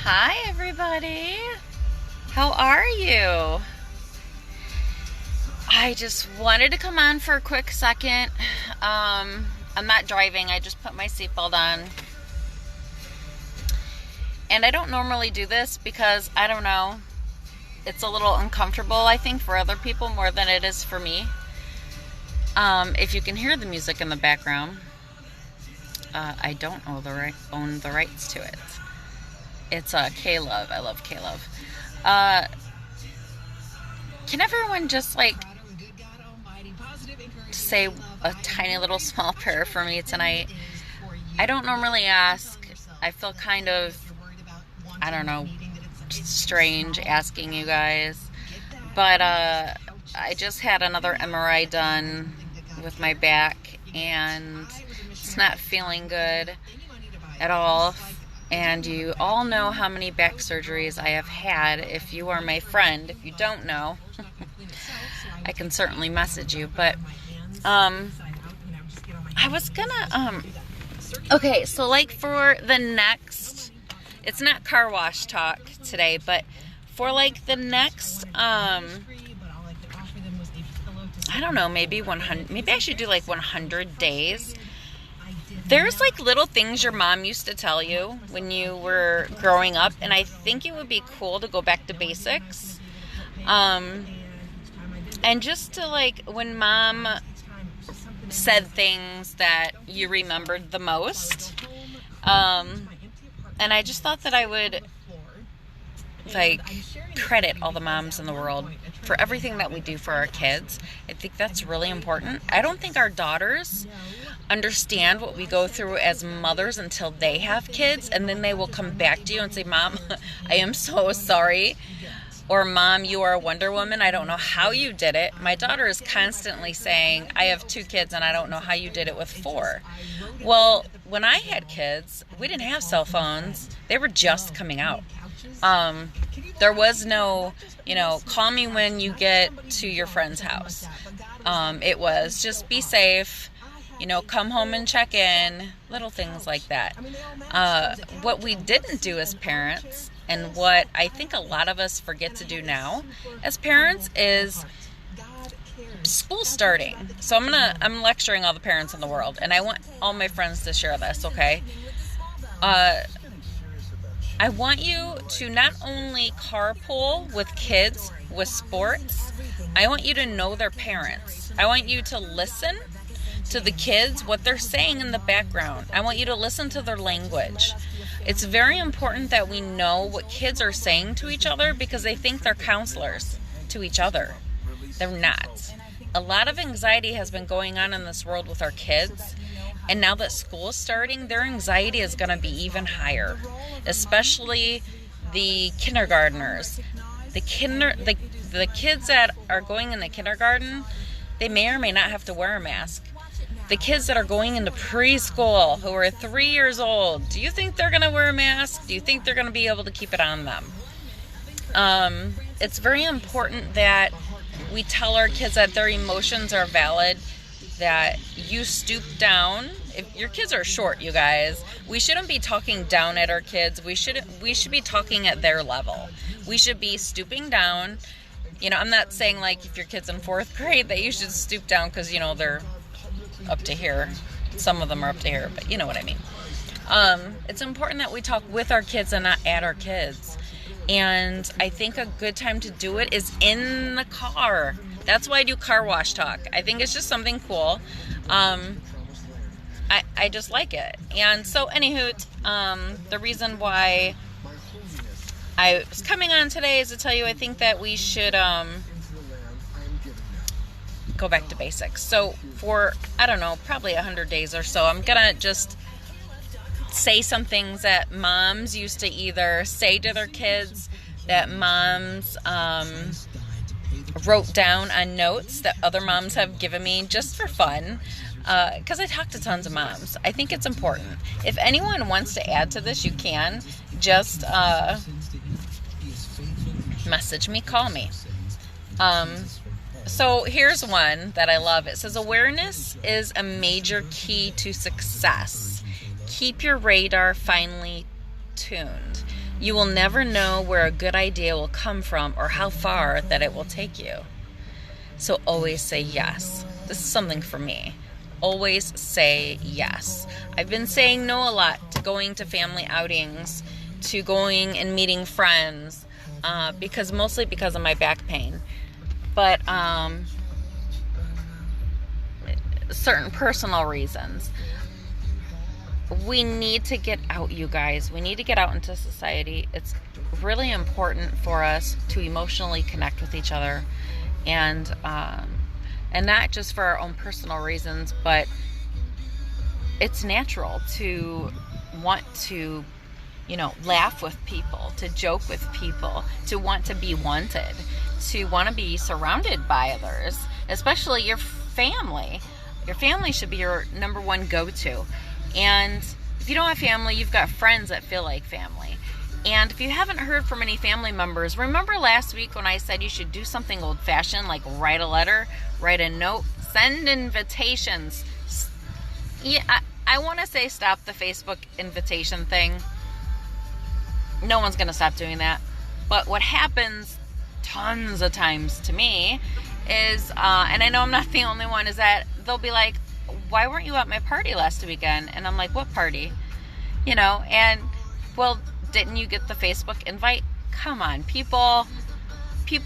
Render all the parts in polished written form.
Hi, everybody. How are you? I just wanted to come on for a quick second. I'm not driving. I just put my seatbelt on. And I don't normally do this because, I don't know, it's a little uncomfortable, I think, for other people more than it is for me. If you can hear the music in the background, I don't own the rights to it. It's K-Love. I love K-Love. Can everyone just say a tiny little small prayer for me tonight? I don't normally ask. I feel kind of, I don't know, strange asking you guys. But I just had another MRI done with my back, and it's not feeling good at all. And you all know how many back surgeries I have had. If you are my friend, if you don't know, I can certainly message you. But I was gonna okay, so for the next, it's not car wash talk today, but for the next I don't know, maybe 100, maybe I should do 100 days. There's little things your mom used to tell you when you were growing up, and I think it would be cool to go back to basics. And just to when mom said things that you remembered the most. And I just thought that I would credit all the moms in the world for everything that we do for our kids. I think that's really important. I don't think our daughters understand what we go through as mothers until they have kids, and then they will come back to you and say, Mom, I am so sorry. Or, Mom, you are a Wonder Woman. I don't know how you did it. My daughter is constantly saying, I have 2 kids and I don't know how you did it with 4. Well, when I had kids, we didn't have cell phones. They were just coming out. There was no, call me when you get to your friend's house. It was just be safe, come home and check in, little things like that. What we didn't do as parents, and what I think a lot of us forget to do now as parents, is school starting. So I'm lecturing all the parents in the world, and I want all my friends to share this, okay? I want you to not only carpool with kids with sports, I want you to know their parents. I want you to listen to the kids, what they're saying in the background. I want you to listen to their language. It's very important that we know what kids are saying to each other, because they think they're counselors to each other. They're not. A lot of anxiety has been going on in this world with our kids. And now that school is starting, their anxiety is going to be even higher, especially the kindergartners. The kids that are going in the kindergarten, they may or may not have to wear a mask. The kids that are going into preschool, who are 3 years old, do you think they're going to wear a mask? Do you think they're going to be able to keep it on them? It's very important that we tell our kids that their emotions are valid, that you stoop down. If your kids are short, you guys, we shouldn't be talking down at our kids. We should be talking at their level. We should be stooping down. I'm not saying if your kid's in 4th grade that you should stoop down because, they're up to here. Some of them are up to here, but you know what I mean. It's important that we talk with our kids and not at our kids. And I think a good time to do it is in the car. That's why I do car wash talk. I think it's just something cool. I just like it. And so, anywho, the reason why I was coming on today is to tell you I think that we should go back to basics. So for, I don't know, probably 100 days or so, I'm going to just say some things that moms used to either say to their kids, that moms wrote down on notes that other moms have given me just for fun, because I talk to tons of moms. I think it's important. If anyone wants to add to this, you can. Just message me, call me. So here's one that I love. It says, awareness is a major key to success. Keep your radar finely tuned. You will never know where a good idea will come from or how far that it will take you. So always say yes. This is something for me. Always say yes. I've been saying no a lot to going to family outings, to going and meeting friends, mostly because of my back pain. But certain personal reasons. We need to get out, you guys. We need to get out into society. It's really important for us to emotionally connect with each other, and not just for our own personal reasons, but it's natural to want to, laugh with people, to joke with people, to want to be wanted, to want to be surrounded by others, especially your family. Your family should be your number one go-to. And if you don't have family, you've got friends that feel like family. And if you haven't heard from any family members, remember last week when I said you should do something old-fashioned, like write a letter, write a note, send invitations. Yeah, I want to say stop the Facebook invitation thing. No one's going to stop doing that. But what happens tons of times to me is, and I know I'm not the only one, is that they'll be like, why weren't you at my party last weekend? And I'm like, what party? And, well, didn't you get the Facebook invite? Come on, people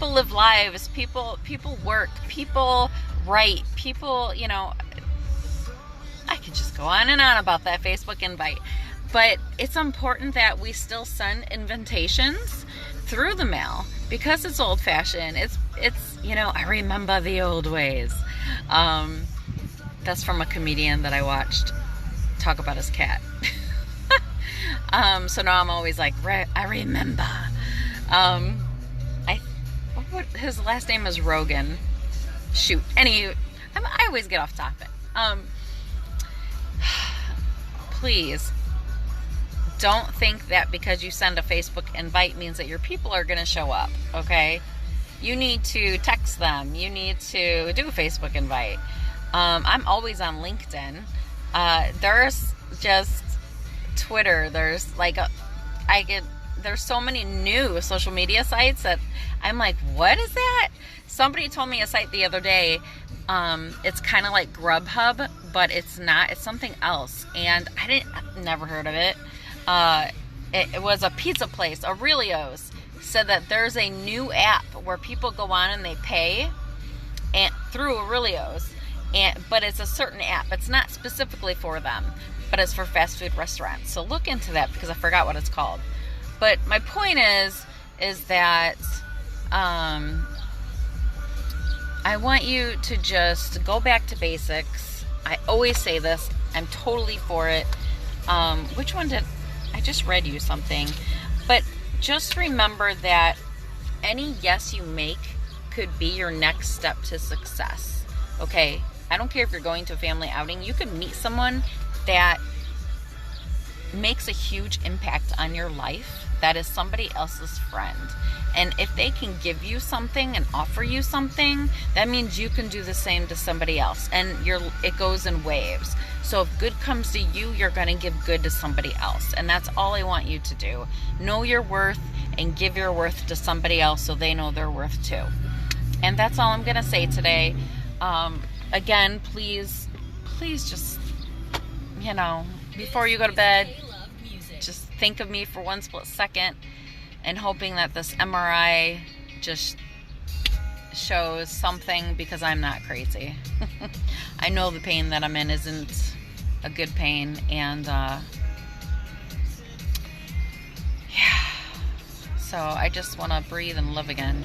live lives, people work, people write, people, I could just go on and on about that Facebook invite. But it's important that we still send invitations through the mail because it's old fashioned. It's I remember the old ways. That's from a comedian that I watched talk about his cat. So now I'm always like, I remember. His last name is Rogan. Shoot. I always get off topic. Please don't think that because you send a Facebook invite means that your people are going to show up, okay? You need to text them. You need to do a Facebook invite. I'm always on LinkedIn. There's just Twitter. There's there's so many new social media sites that I'm like, what is that? Somebody told me a site the other day. It's kind of like Grubhub, but it's not. It's something else, and never heard of it. It was a pizza place, Aurelio's, said that there's a new app where people go on and they pay through Aurelio's, but it's a certain app. It's not specifically for them, but it's for fast food restaurants. So look into that because I forgot what it's called. But my point is that I want you to just go back to basics. I always say this. I'm totally for it. Which one did I just read you something? But just remember that any yes you make could be your next step to success. Okay? I don't care if you're going to a family outing. You could meet someone that makes a huge impact on your life. That is somebody else's friend. And if they can give you something and offer you something, that means you can do the same to somebody else. And it goes in waves. So if good comes to you, you're going to give good to somebody else. And that's all I want you to do. Know your worth and give your worth to somebody else so they know their worth too. And that's all I'm going to say today. Again, please just, before you go to bed, just think of me for one split second and hoping that this MRI just shows something, because I'm not crazy. I know the pain that I'm in isn't a good pain, and so I just want to breathe and live again.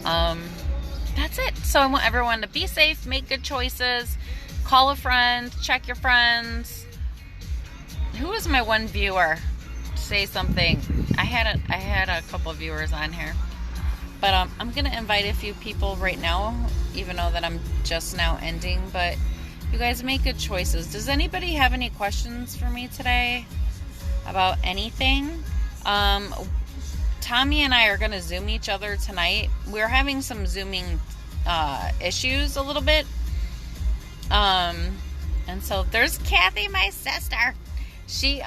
That's it. So I want everyone to be safe, make good choices, call a friend, check your friends. Who was my one viewer? Say something. I had a couple of viewers on here, but I'm gonna invite a few people right now, even though that I'm just now ending. But you guys make good choices. Does anybody have any questions for me today about anything? Tommy and I are gonna Zoom each other tonight. We're having some Zooming issues a little bit, and so there's Kathy, my sister. She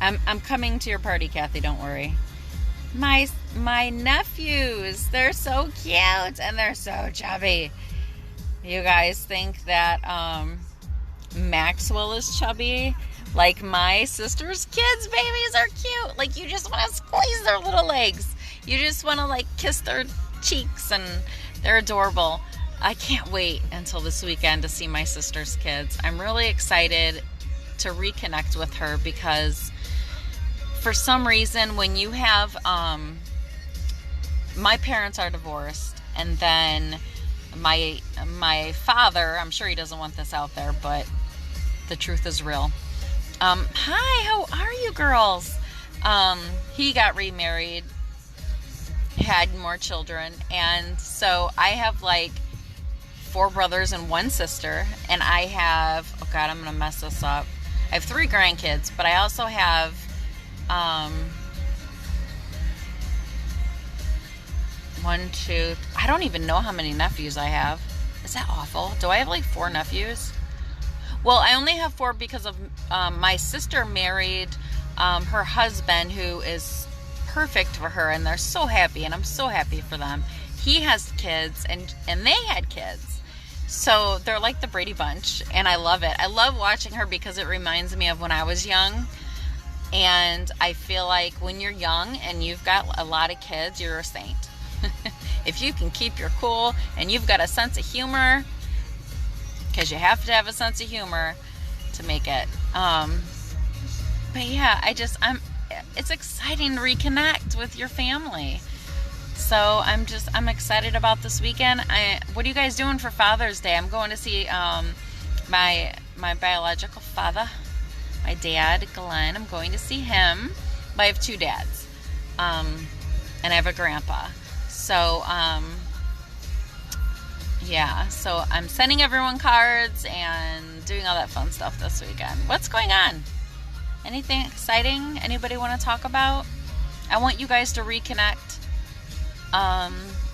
I'm coming to your party, Kathy. Don't worry. My nephews, they're so cute and they're so chubby. You guys think that Maxwell is chubby? Like my sister's kids' babies are cute. Like you just want to squeeze their little legs. You just want to like kiss their cheeks, and they're adorable. I can't wait until this weekend to see my sister's kids. I'm really excited to reconnect with her because for some reason when you have my parents are divorced, and then my father, I'm sure he doesn't want this out there, but the truth is real. Hi, how are you girls? He got remarried, had more children, and so I have like 4 brothers and 1 sister, and I have, oh God, I'm gonna mess this up. I have 3 grandkids, but I also have 1, 2, I don't even know how many nephews I have. Is that awful? Do I have like 4 nephews? Well, I only have 4 because of my sister married her husband, who is perfect for her, and they're so happy, and I'm so happy for them. He has kids, and they had kids. So they're like the Brady Bunch, and I love it. I love watching her because it reminds me of when I was young. And I feel like when you're young and you've got a lot of kids, you're a saint. If you can keep your cool and you've got a sense of humor, because you have to have a sense of humor to make it. But yeah, it's exciting to reconnect with your family. So I'm excited about this weekend. What are you guys doing for Father's Day? I'm going to see my biological father, my dad, Glenn. I'm going to see him. I have 2 dads, and I have a grandpa. So yeah, so I'm sending everyone cards and doing all that fun stuff this weekend. What's going on? Anything exciting? Anybody want to talk about? I want you guys to reconnect.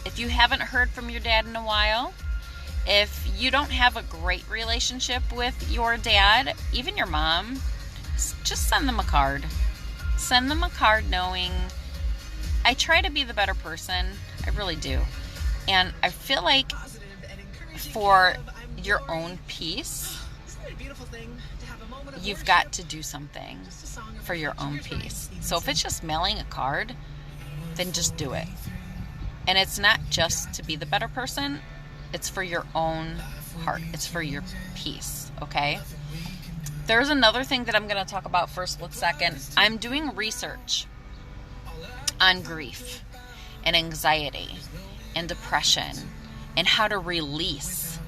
If you haven't heard from your dad in a while, if you don't have a great relationship with your dad, even your mom, just send them a card. Send them a card knowing I try to be the better person. I really do. And I feel like for your own peace, you've got to do something for your own peace. So if it's just mailing a card, then just do it. And it's not just to be the better person, it's for your own heart. It's for your peace, okay? There's another thing that I'm going to talk about for a split second. I'm doing research on grief and anxiety and depression and how to release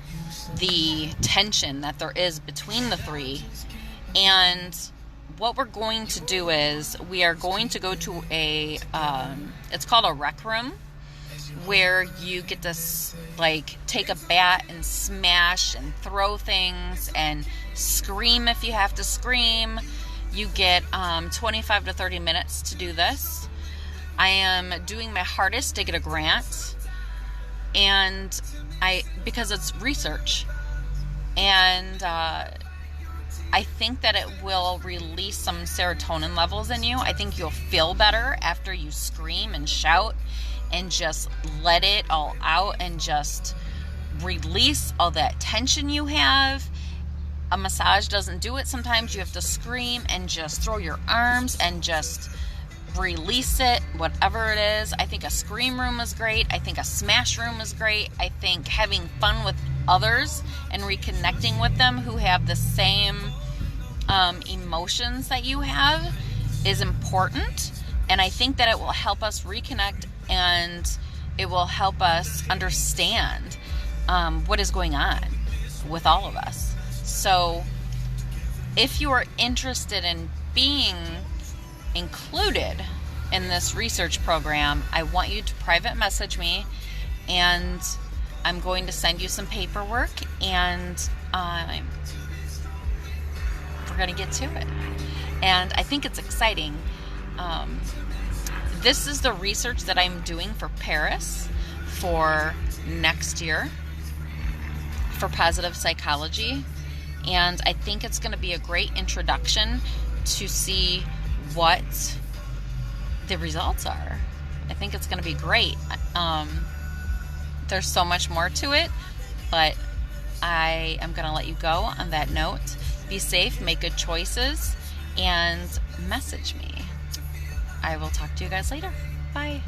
the tension that there is between the 3. And what we're going to do is we are going to go to a, it's called a rec room, where you get to like take a bat and smash and throw things and scream if you have to scream. You get 25 to 30 minutes to do this. I am doing my hardest to get a grant, and because it's research, and I think that it will release some serotonin levels in you. I think you'll feel better after you scream and shout and just let it all out and just release all that tension you have. A massage doesn't do it. Sometimes you have to scream and just throw your arms and just release it, whatever it is. I think a scream room is great. I think a smash room is great. I think having fun with others and reconnecting with them who have the same emotions that you have is important. And I think that it will help us reconnect, and it will help us understand what is going on with all of us. So if you are interested in being included in this research program, I want you to private message me, and I'm going to send you some paperwork, and we're going to get to it. And I think it's exciting. This is the research that I'm doing for Paris for next year for positive psychology, and I think it's going to be a great introduction to see what the results are. I think it's going to be great. There's so much more to it, but I am going to let you go on that note. Be safe, make good choices, and message me. I will talk to you guys later. Bye.